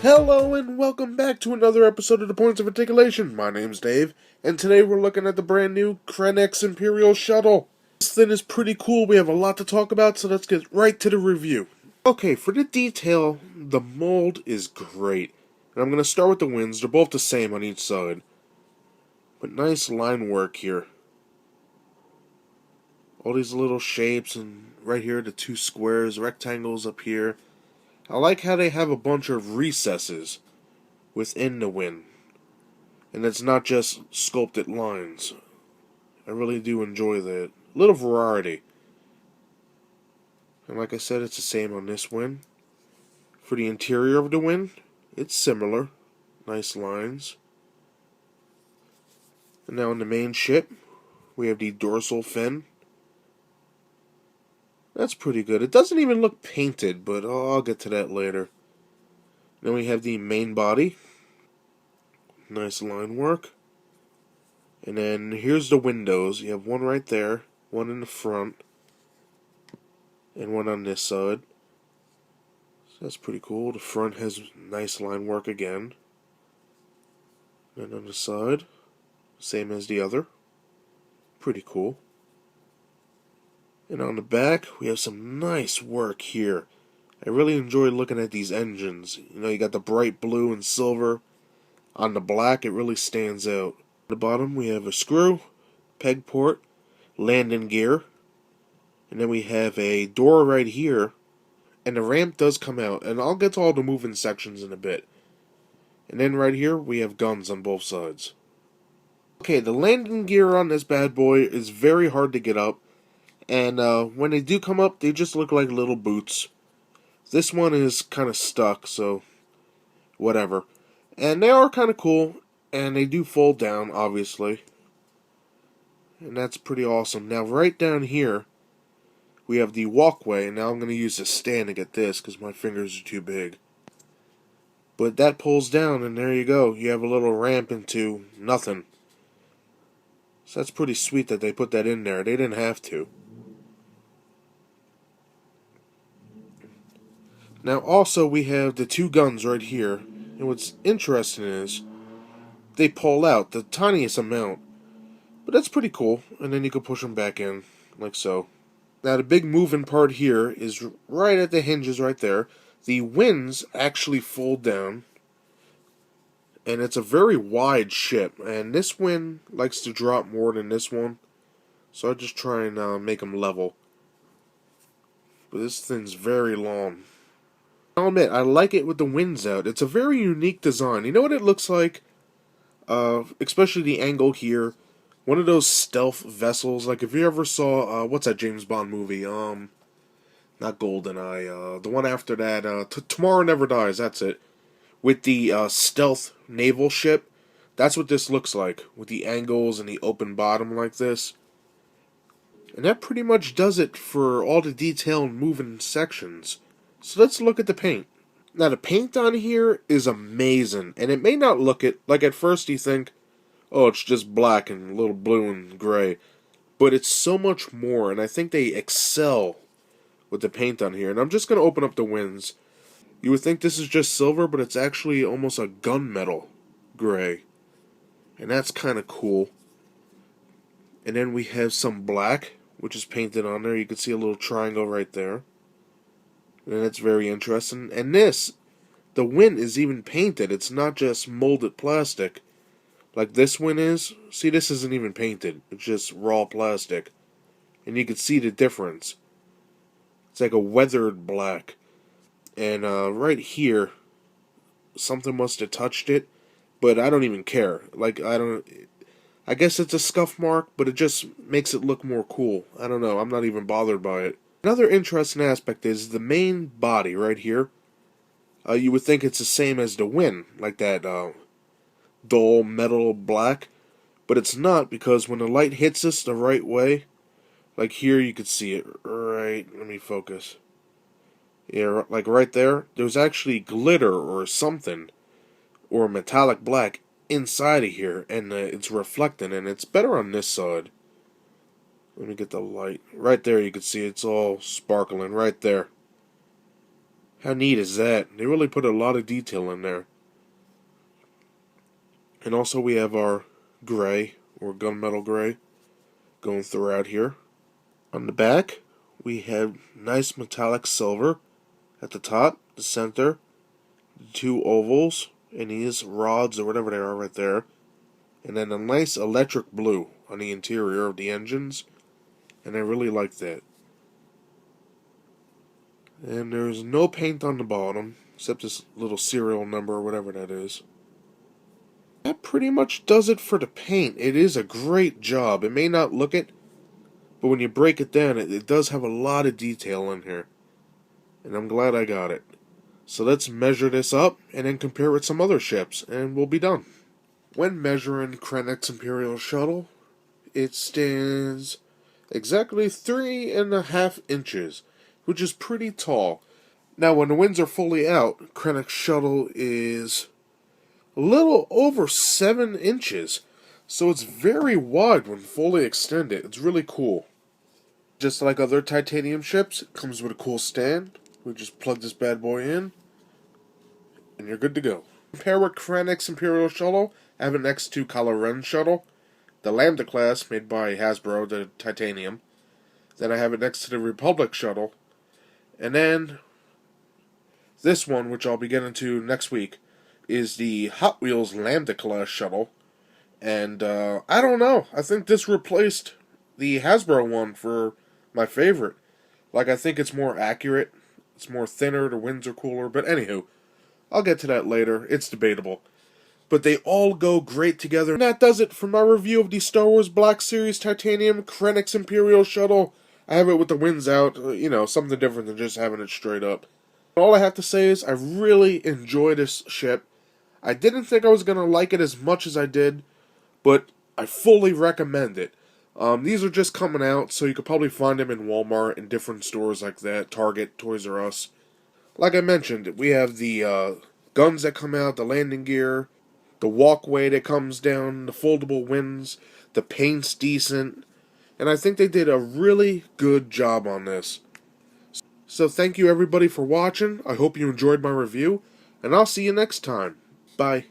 Hello and welcome back to another episode of the Points of Articulation. My name's Dave, and today we're looking at the brand new Krennic's Imperial Shuttle. This thing is pretty cool, we have a lot to talk about, so let's get right to the review. Okay, for the detail, the mold is great. And I'm going to start with the wings, they're both the same on each side. But nice line work here. All these little shapes, and right here the two squares, rectangles up here. I like how they have a bunch of recesses within the wing. And it's not just sculpted lines. I really do enjoy that. A little variety. And like I said, it's the same on this wing. For the interior of the wing, it's similar. Nice lines. And now on the main ship, we have the dorsal fin. That's pretty good. It doesn't even look painted, but I'll get to that later. Then we have the main body. Nice line work. And then here's the windows. You have one right there, one in the front, and one on this side. So that's pretty cool. The front has nice line work again. And on the side, same as the other. Pretty cool. And on the back, we have some nice work here. I really enjoy looking at these engines. You know, you got the bright blue and silver. On the black, it really stands out. At the bottom, we have a screw, peg port, landing gear. And then we have a door right here. And the ramp does come out. And I'll get to all the moving sections in a bit. And then right here, we have guns on both sides. Okay, the landing gear on this bad boy is very hard to get up. And when they do come up, they just look like little boots. This one is kind of stuck, so whatever. And they are kind of cool, and they do fold down, obviously. And that's pretty awesome. Now, right down here, we have the walkway. And now I'm going to use a stand to get this, because my fingers are too big. But that pulls down, and there you go. You have a little ramp into nothing. So that's pretty sweet that they put that in there. They didn't have to. Now also we have the two guns right here, and what's interesting is they pull out the tiniest amount, but that's pretty cool, and then you can push them back in, like so. Now the big moving part here is right at the hinges right there. The wings actually fold down, and it's a very wide ship, and this wing likes to drop more than this one, so I just try and make them level. But this thing's very long. I'll admit, I like it with the wings out. It's a very unique design. You know what it looks like? Especially the angle here. One of those stealth vessels. Like if you ever saw, what's that James Bond movie? Not GoldenEye. The one after that, Tomorrow Never Dies. That's it. With the stealth naval ship. That's what this looks like. With the angles and the open bottom like this. And that pretty much does it for all the detail and moving sections. So let's look at the paint. Now the paint on here is amazing, and it may not look it like at first you think, oh, it's just black and a little blue and gray, but it's so much more, and I think they excel with the paint on here. And I'm just going to open up the wings. You would think this is just silver, but it's actually almost a gunmetal gray, and that's kind of cool. And then we have some black, which is painted on there. You can see a little triangle right there. And it's very interesting. And this, the wing is even painted. It's not just molded plastic like this wing is. See, this isn't even painted. It's just raw plastic. And you can see the difference. It's like a weathered black. And right here, something must have touched it. But I don't even care. Like, I guess it's a scuff mark, but it just makes it look more cool. I don't know. I'm not even bothered by it. Another interesting aspect is the main body right here. You would think it's the same as the wing, like that dull metal black, but it's not, because when the light hits us the right way, like here you could see it right, let me focus. Yeah, like right there, there's actually glitter or something, or metallic black inside of here, and it's reflecting, and it's better on this side. Let me get the light. Right there you can see it's all sparkling right there. How neat is that? They really put a lot of detail in there. And also we have our gray, or gunmetal gray, going throughout here. On the back, we have nice metallic silver at the top, the center, the two ovals, and these rods or whatever they are right there. And then a nice electric blue on the interior of the engines. And I really like that. And there's no paint on the bottom, except this little serial number or whatever that is. That pretty much does it for the paint. It is a great job. It may not look it, but when you break it down, it does have a lot of detail in here. And I'm glad I got it. So let's measure this up and then compare it with some other ships, and we'll be done. When measuring Krennic's Imperial Shuttle, it stands exactly 3.5 inches, which is pretty tall. Now, when the wings are fully out, Krennic's shuttle is a little over 7 inches, so it's very wide when fully extended. It's really cool. Just like other titanium ships, it comes with a cool stand. We just plug this bad boy in, and you're good to go. Compare with Krennic's Imperial Shuttle, I have it next to Kylo Ren's shuttle, the Lambda class made by Hasbro, the titanium. Then I have it next to the Republic shuttle. And then this one, which I'll be getting to next week, is the Hot Wheels Lambda class shuttle. And I don't know. I think this replaced the Hasbro one for my favorite. Like, I think it's more accurate. It's more thinner. The wings are cooler. But anywho, I'll get to that later. It's debatable. But they all go great together. And that does it for my review of the Star Wars Black Series Titanium Krennic's Imperial Shuttle. I have it with the wings out, something different than just having it straight up. All I have to say is I really enjoy this ship. I didn't think I was going to like it as much as I did, but I fully recommend it. These are just coming out, so you could probably find them in Walmart and different stores like that, Target, Toys R Us. Like I mentioned, we have the guns that come out, the landing gear, the walkway that comes down, the foldable wings, the paint's decent, and I think they did a really good job on this. So thank you everybody for watching. I hope you enjoyed my review, and I'll see you next time. Bye.